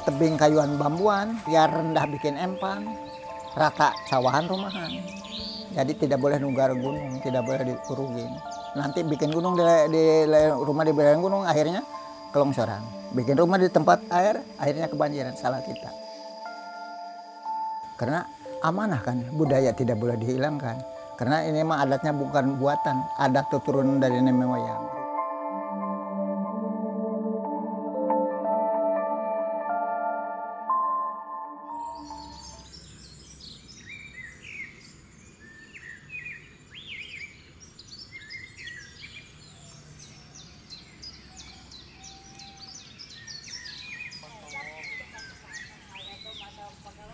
tebing kayuan bambuan, ya rendah bikin empang, rata cawahan rumahan. Jadi tidak boleh nunggar gunung, tidak boleh dikurugin. Nanti bikin gunung rumah di belakang gunung, akhirnya kelongsoran. Bikin rumah di tempat air, akhirnya kebanjiran, salah kita. Karena amanah kan, budaya tidak boleh dihilangkan. Karena ini mah adatnya bukan buatan, adat turunan dari nenek moyang.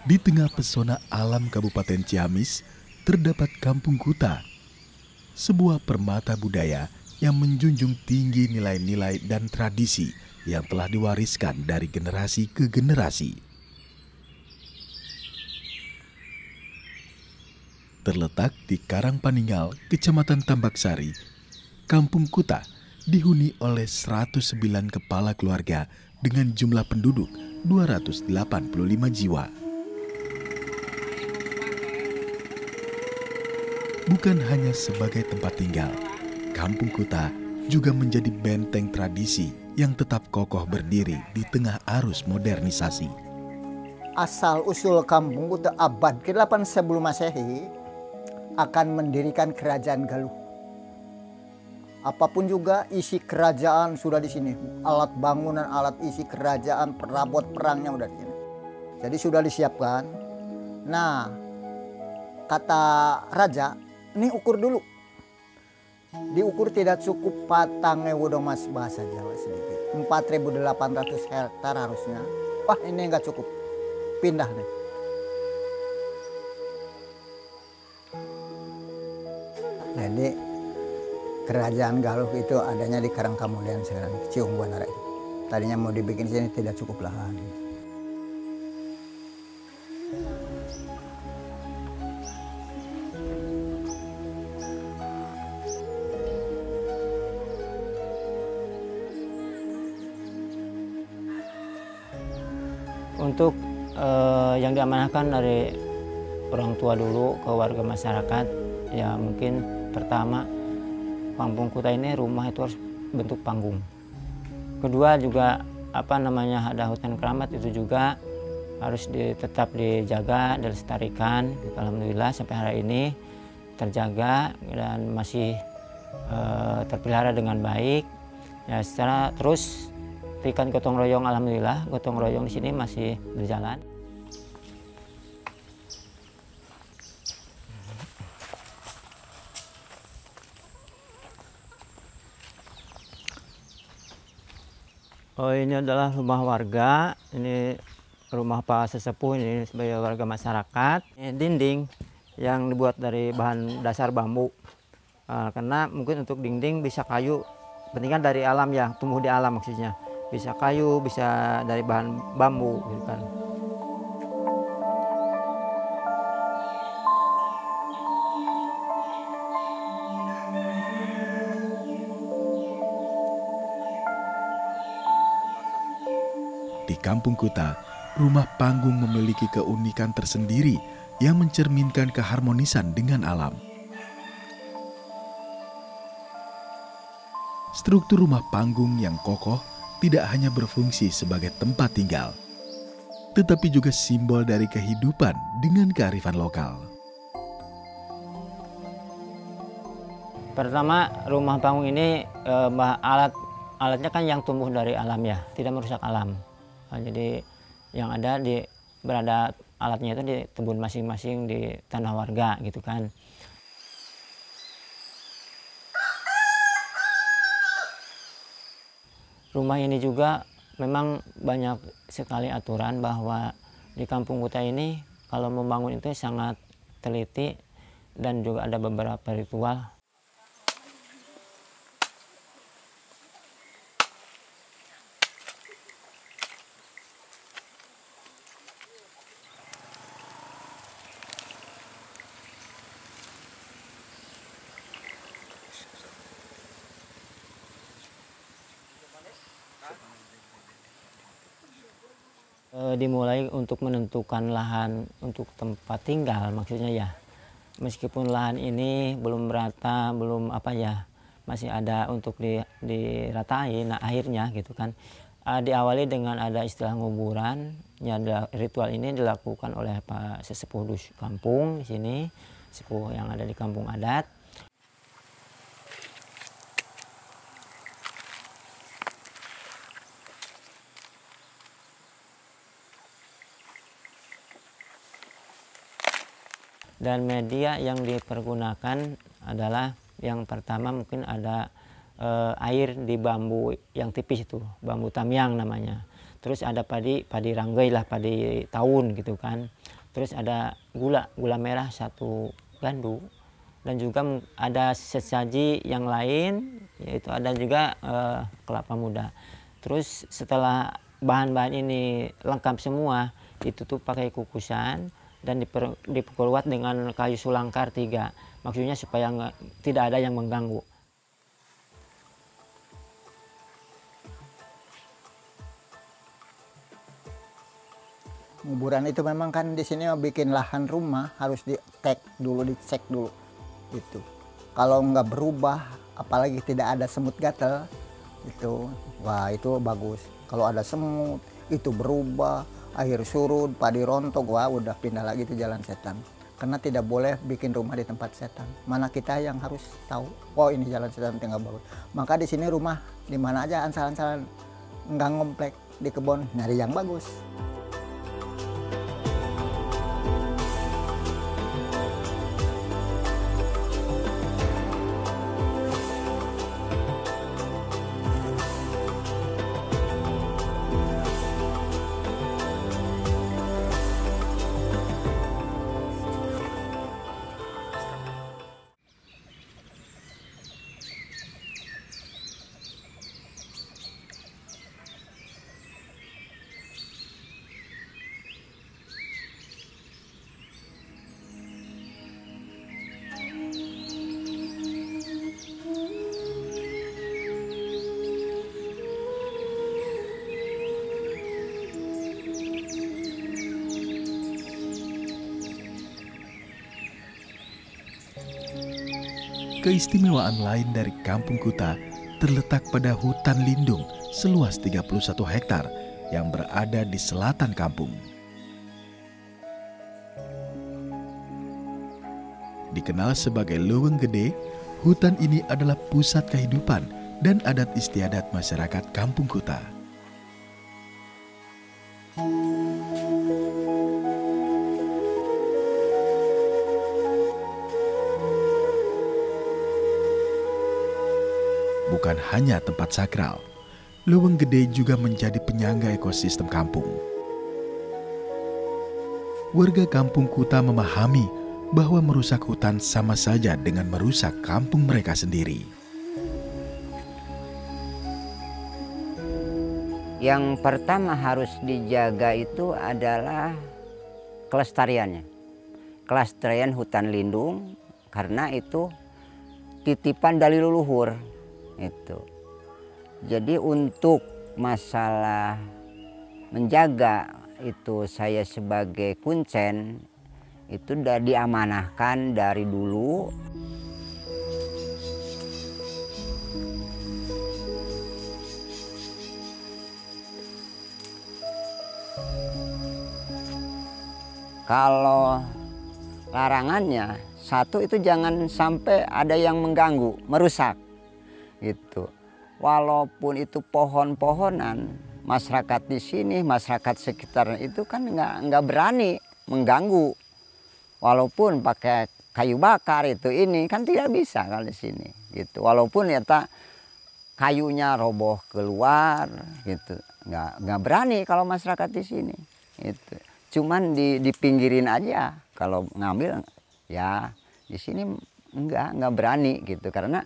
Di tengah pesona alam Kabupaten Ciamis, terdapat Kampung Kuta, sebuah permata budaya yang menjunjung tinggi nilai-nilai dan tradisi yang telah diwariskan dari generasi ke generasi. Terletak di Karangpaninggal, Kecamatan Tambaksari, Kampung Kuta dihuni oleh 109 kepala keluarga dengan jumlah penduduk 285 jiwa. Bukan hanya sebagai tempat tinggal, Kampung Kuta juga menjadi benteng tradisi yang tetap kokoh berdiri di tengah arus modernisasi. Asal-usul Kampung Kuta abad ke-8 sebelum Masehi akan mendirikan kerajaan Galuh. Apapun juga isi kerajaan sudah di sini. Alat bangunan, alat isi kerajaan, perabot perangnya udah di sini. Jadi sudah disiapkan. Nah, kata raja, ini ukur dulu. Diukur tidak cukup patang dong mas, bahasa Jawa sedikit. 4.800 hektar harusnya. Wah ini nggak cukup. Pindah deh. Jadi kerajaan Galuh itu adanya di Karangkamulian sekarang, Ciung Banara. Tadinya mau dibikin sini tidak cukup lahan. Untuk yang diamanahkan dari orang tua dulu ke warga masyarakat, ya mungkin pertama Kampung Kuta ini rumah itu harus bentuk panggung. Kedua juga ada hutan keramat itu juga harus tetap dijaga, dilestarikan. Alhamdulillah sampai hari ini terjaga dan masih terpelihara dengan baik. Ya secara terus ikan gotong royong, alhamdulillah gotong royong di sini masih berjalan. Oh ini adalah rumah warga, ini rumah Pak Sesepuh ini sebagai warga masyarakat. Ini dinding yang dibuat dari bahan dasar bambu. Karena mungkin untuk dinding bisa kayu, penting kan dari alam ya, tumbuh di alam maksudnya. Bisa kayu, bisa dari bahan bambu gitu kan. Di Kampung Kuta, rumah panggung memiliki keunikan tersendiri yang mencerminkan keharmonisan dengan alam. Struktur rumah panggung yang kokoh tidak hanya berfungsi sebagai tempat tinggal, tetapi juga simbol dari kehidupan dengan kearifan lokal. Pertama, rumah panggung ini alatnya kan yang tumbuh dari alam ya, tidak merusak alam. Jadi yang ada berada alatnya itu di kebun masing-masing di tanah warga gitu kan. Rumah ini juga memang banyak sekali aturan bahwa di Kampung Kuta ini kalau membangun itu sangat teliti dan juga ada beberapa ritual. Dimulai untuk menentukan lahan untuk tempat tinggal, maksudnya ya. Meskipun lahan ini belum merata, belum apa ya, masih ada untuk diratai. Nah akhirnya gitu kan, diawali dengan ada istilah nguburan. Ya, ritual ini dilakukan oleh Pak sesepuh kampung di sini, sepuh yang ada di kampung adat. Dan media yang dipergunakan adalah yang pertama mungkin ada air di bambu yang tipis itu, bambu tamyang namanya. Terus ada padi ranggai lah, padi tahun gitu kan. Terus ada gula merah 1 gandu. Dan juga ada sesaji yang lain, yaitu ada juga kelapa muda. Terus setelah bahan-bahan ini lengkap semua, itu tuh pakai kukusan dan diperkuat dengan kayu sulangkar 3. Maksudnya supaya tidak ada yang mengganggu. Nguburan itu memang kan di sini bikin lahan rumah harus dicek dulu itu. Kalau nggak berubah, apalagi tidak ada semut gatel, itu wah itu bagus. Kalau ada semut itu berubah, air surut, padi rontok, wah udah pindah lagi ke jalan setan. Karena tidak boleh bikin rumah di tempat setan. Mana kita yang harus tahu, oh ini jalan setan tinggal bagus. Maka di sini rumah di mana aja ansal-ansalan nggak ngomplek di kebun, nyari yang bagus. Keistimewaan lain dari Kampung Kuta terletak pada hutan lindung seluas 31 hektar yang berada di selatan kampung. Dikenal sebagai Leuweung Gede, hutan ini adalah pusat kehidupan dan adat istiadat masyarakat Kampung Kuta. Bukan hanya tempat sakral, Leuweung Gede juga menjadi penyangga ekosistem kampung. Warga Kampung Kuta memahami bahwa merusak hutan sama saja dengan merusak kampung mereka sendiri. Yang pertama harus dijaga itu adalah kelestariannya. Kelestarian hutan lindung, karena itu titipan dari leluhur. Itu. Jadi untuk masalah menjaga itu saya sebagai kuncen itu sudah diamanahkan dari dulu. Kalau larangannya, satu itu jangan sampai ada yang mengganggu, merusak. Gitu. Walaupun itu pohon-pohonan, masyarakat di sini, masyarakat sekitar itu kan nggak berani mengganggu. Walaupun pakai kayu bakar itu ini kan tidak bisa kalau di sini. Gitu. Walaupun ya kayunya roboh keluar, gitu. Nggak berani kalau masyarakat di sini. Gitu. Cuman dipinggirin aja. Kalau ngambil ya di sini nggak berani gitu, karena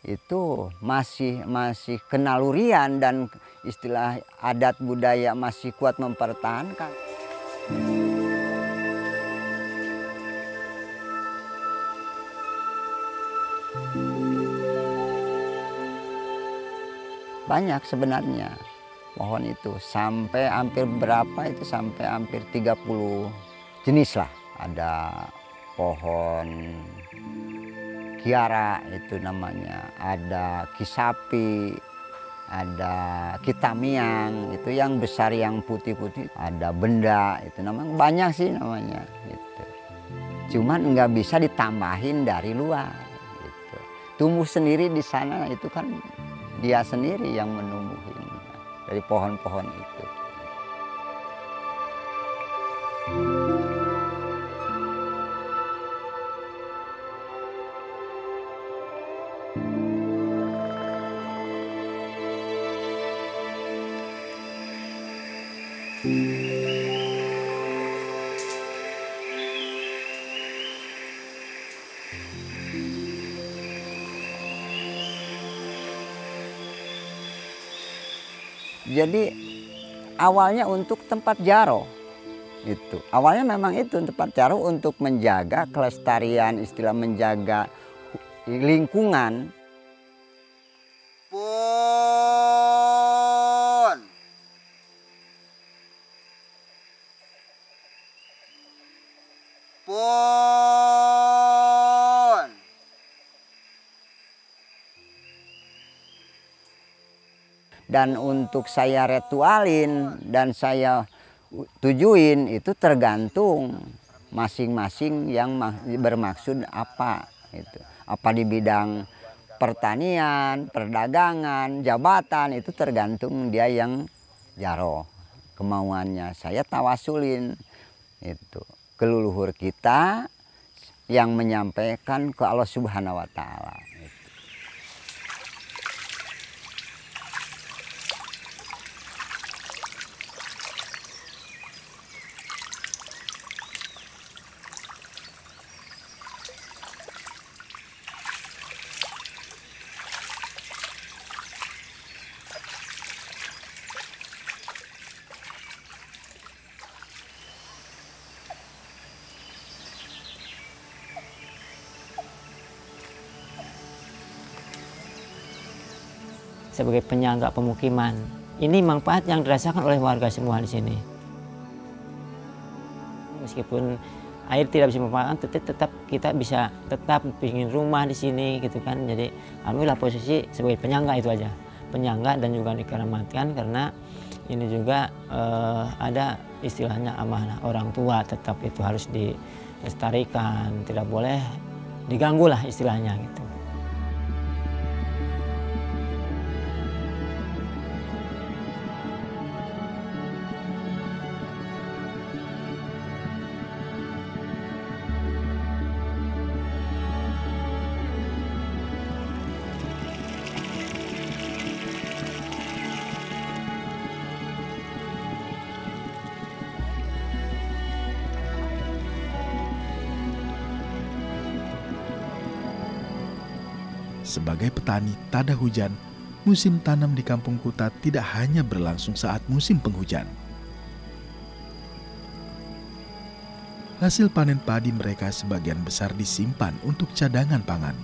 itu masih kenalurian dan istilah adat budaya masih kuat mempertahankan. Banyak sebenarnya pohon itu. Sampai hampir berapa itu, sampai hampir 30 jenis lah. Ada pohon kiara itu namanya, ada kisapi, ada kitamiang, itu yang besar yang putih-putih, ada benda, itu namanya banyak sih namanya gitu. Cuman nggak bisa ditambahin dari luar gitu. Tumbuh sendiri di sana itu kan dia sendiri yang menumbuhin dari pohon-pohon itu. Jadi awalnya untuk tempat jaro itu. Awalnya memang itu tempat jaro untuk menjaga kelestarian, istilah menjaga lingkungan. Pun. Pun. Dan untuk saya ritualin dan saya tujuin itu tergantung masing-masing yang bermaksud apa itu. Apa di bidang pertanian, perdagangan, jabatan, itu tergantung dia yang jaro kemauannya. Saya tawasulin itu ke leluhur kita yang menyampaikan ke Allah Subhanahu wa Ta'ala. Sebagai penyangga pemukiman, ini manfaat yang dirasakan oleh warga semua di sini. Meskipun air tidak bisa memanfaatkan, tetap kita bisa tetap bikin rumah di sini gitu kan. Jadi alhamdulillah posisi sebagai penyangga itu aja, penyangga dan juga dikeramatkan karena ini juga ada istilahnya amanah orang tua, tetap itu harus dilestarikan, tidak boleh diganggu lah istilahnya gitu. Sebagai petani tada hujan, musim tanam di Kampung Kuta tidak hanya berlangsung saat musim penghujan. Hasil panen padi mereka sebagian besar disimpan untuk cadangan pangan.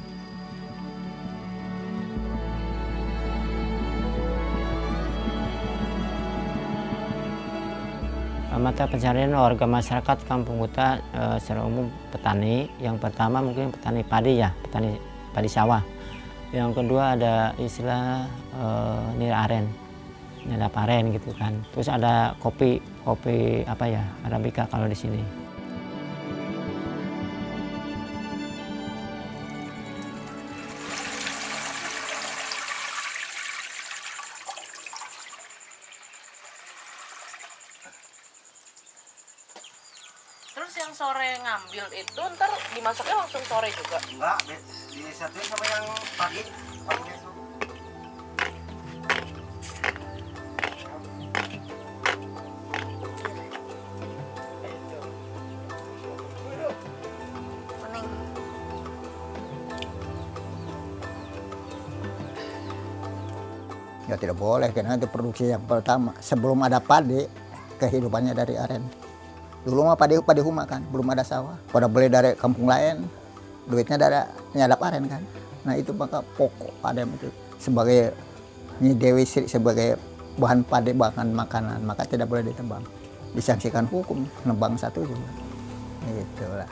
Mata pencarian warga masyarakat Kampung Kuta secara umum petani. Yang pertama mungkin petani padi ya, petani padi sawah. Yang kedua ada istilah nira aren, nyadap aren gitu kan. Terus ada kopi apa ya, Arabica kalau di sini. Terus yang sore ngambil itu ntar dimasaknya langsung sore juga? Enggak, disatuin sama yang pagi. Ya tidak boleh karena itu produksi yang pertama. Sebelum ada padi, kehidupannya dari aren. Dulu mah padi huma kan, belum ada sawah. Pada beli dari kampung lain, duitnya dari nyadap aren kan. Nah itu maka pokok padam itu sebagai Nyi Dewi Sri sebagai bahan bahan makanan, maka tidak boleh ditebang. Disangsikan hukum, nebang satu juga. Itulah.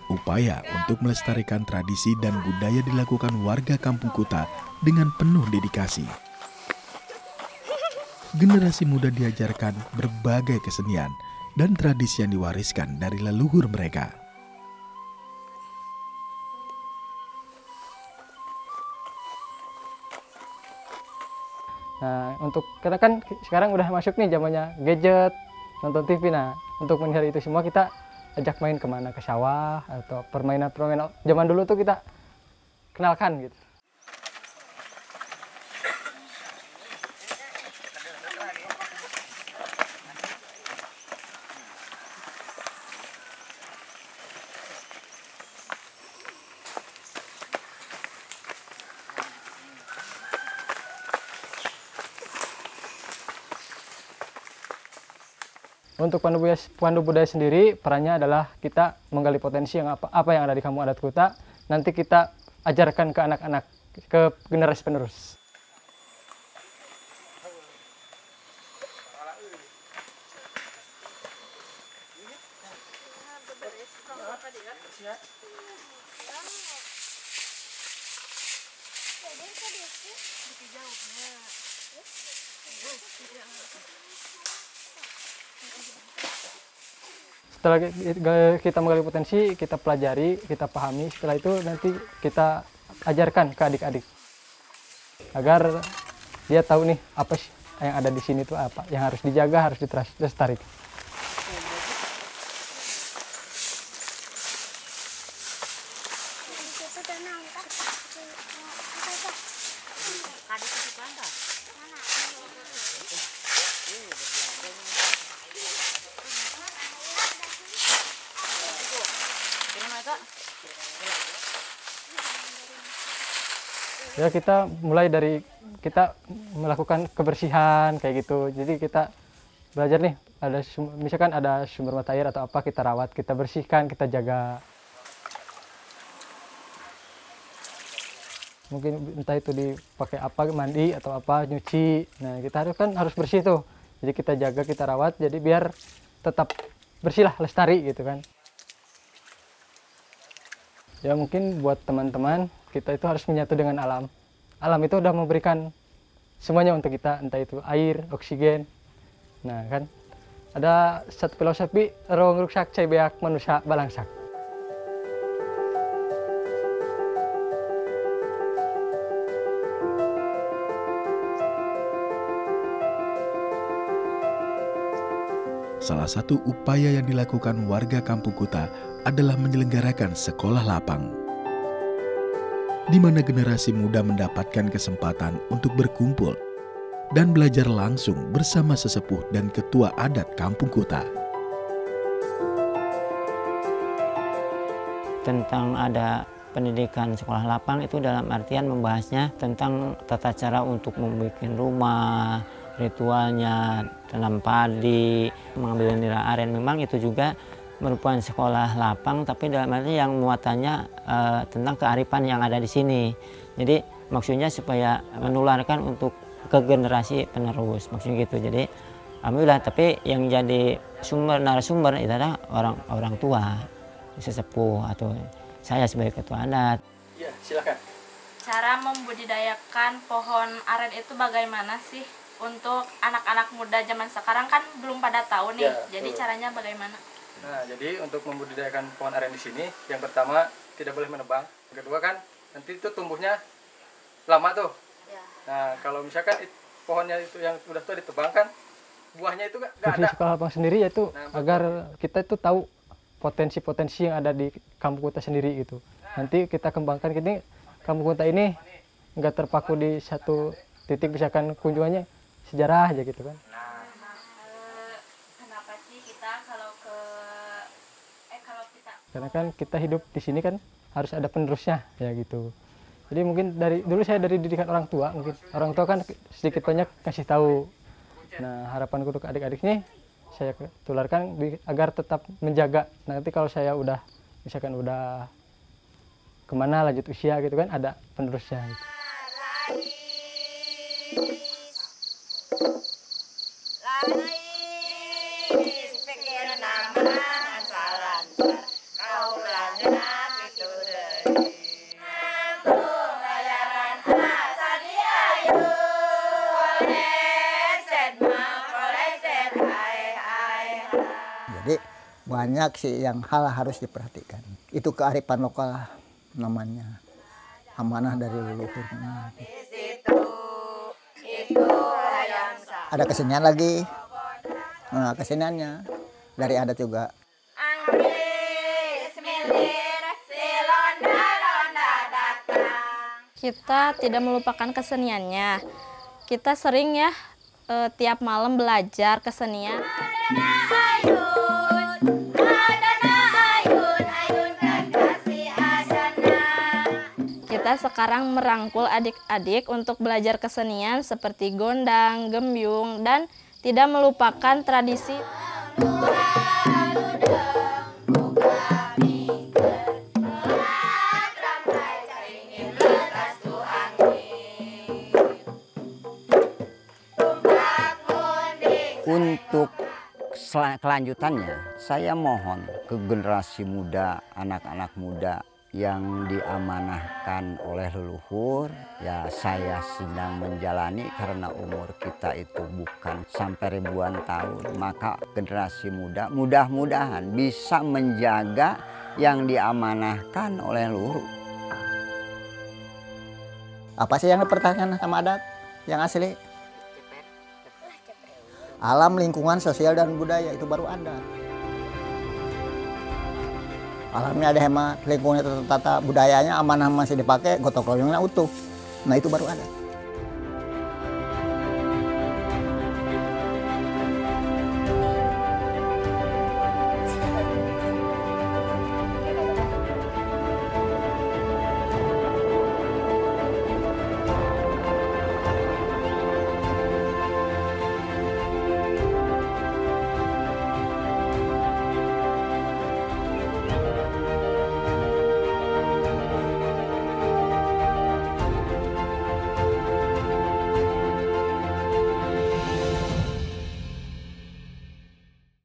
Upaya untuk melestarikan tradisi dan budaya dilakukan warga Kampung Kuta dengan penuh dedikasi. Generasi muda diajarkan berbagai kesenian dan tradisi yang diwariskan dari leluhur mereka. Nah, untuk kita kan sekarang udah masuk nih zamannya gadget, nonton TV. Nah, untuk menghindari itu semua kita ajak main kemana, ke sawah atau permainan-permainan zaman dulu tuh kita kenalkan gitu. Untuk Pandu Budaya sendiri, perannya adalah kita menggali potensi yang apa yang ada di Kampung Adat Kuta, nanti kita ajarkan ke anak-anak, ke generasi penerus. Setelah kita menggali potensi, kita pelajari, kita pahami, setelah itu nanti kita ajarkan ke adik-adik agar dia tahu nih apa sih yang ada di sini tuh, apa yang harus dijaga, harus dilestarikan. Ya, kita mulai dari kita melakukan kebersihan kayak gitu. Jadi kita belajar nih, misalkan ada sumber mata air atau apa, kita rawat, kita bersihkan, kita jaga. Mungkin entah itu dipakai apa, mandi atau apa, nyuci. Nah, kita harus bersih tuh. Jadi kita jaga, kita rawat, jadi biar tetap bersih lah, lestari gitu kan. Ya mungkin buat teman-teman, kita itu harus menyatu dengan alam. Alam itu udah memberikan semuanya untuk kita, entah itu air, oksigen. Nah kan, ada satu filosofi, rong ruksak cai beak manusia balangsak. Salah satu upaya yang dilakukan warga Kampung Kuta adalah menyelenggarakan sekolah lapang, di mana generasi muda mendapatkan kesempatan untuk berkumpul dan belajar langsung bersama sesepuh dan ketua adat Kampung Kuta. Tentang ada pendidikan sekolah lapang itu dalam artian membahasnya tentang tata cara untuk membuat rumah, ritualnya, tanam padi, mengambil nira aren. Memang itu juga merupakan sekolah lapang, tapi dalam arti yang muatannya tentang kearifan yang ada di sini. Jadi maksudnya supaya menularkan untuk ke generasi penerus, maksudnya gitu. Jadi alhamdulillah, tapi yang jadi narasumber itu adalah orang tua, sesepuh atau saya sebagai ketua adat. Iya, silakan. Cara membudidayakan pohon aren itu bagaimana sih? Untuk anak-anak muda zaman sekarang kan belum pada tahu nih. Ya, jadi caranya bagaimana? Nah, jadi untuk membudidayakan pohon aren di sini, yang pertama tidak boleh menebang. Yang kedua kan nanti itu tumbuhnya lama tuh. Ya. Nah, kalau misalkan pohonnya itu yang udah tua ditebang kan, buahnya itu nggak ada. Sekolah lapang sendiri yaitu agar kita itu tahu potensi-potensi yang ada di Kampung Kuta sendiri gitu. Nanti kita kembangkan gini, Kampung Kuta ini nggak terpaku di satu titik, misalkan kunjungannya sejarah aja gitu kan. Karena kan kita hidup di sini kan harus ada penerusnya ya gitu. Jadi mungkin dari dulu saya dari didikan orang tua, mungkin orang tua kan sedikit banyak kasih tahu. Nah, harapanku untuk adik-adik ini saya tularkan agar tetap menjaga. Nanti kalau saya udah misalkan udah kemana lanjut usia gitu kan ada penerusnya gitu. Jadi banyak sih yang hal harus diperhatikan. Itu kearifan lokal namanya, amanah dari leluhur. Ada kesenian lagi. Nah, keseniannya dari adat juga. Kita tidak melupakan keseniannya. Kita sering ya tiap malam belajar kesenian. Kita sekarang merangkul adik-adik untuk belajar kesenian seperti gondang, gembyung, dan tidak melupakan tradisi. Untuk kelanjutannya, saya mohon ke generasi muda, anak-anak muda yang diamanahkan oleh leluhur, ya saya sedang menjalani karena umur kita itu bukan sampai ribuan tahun. Maka generasi muda mudah-mudahan bisa menjaga yang diamanahkan oleh leluhur. Apa sih yang dipertahankan sama adat yang asli? Alam, lingkungan, sosial, dan budaya itu baru adat. Alamnya ada hemat, lingkungannya tertata, budayanya amanah masih dipakai, gotong royongnya utuh. Nah itu baru adat.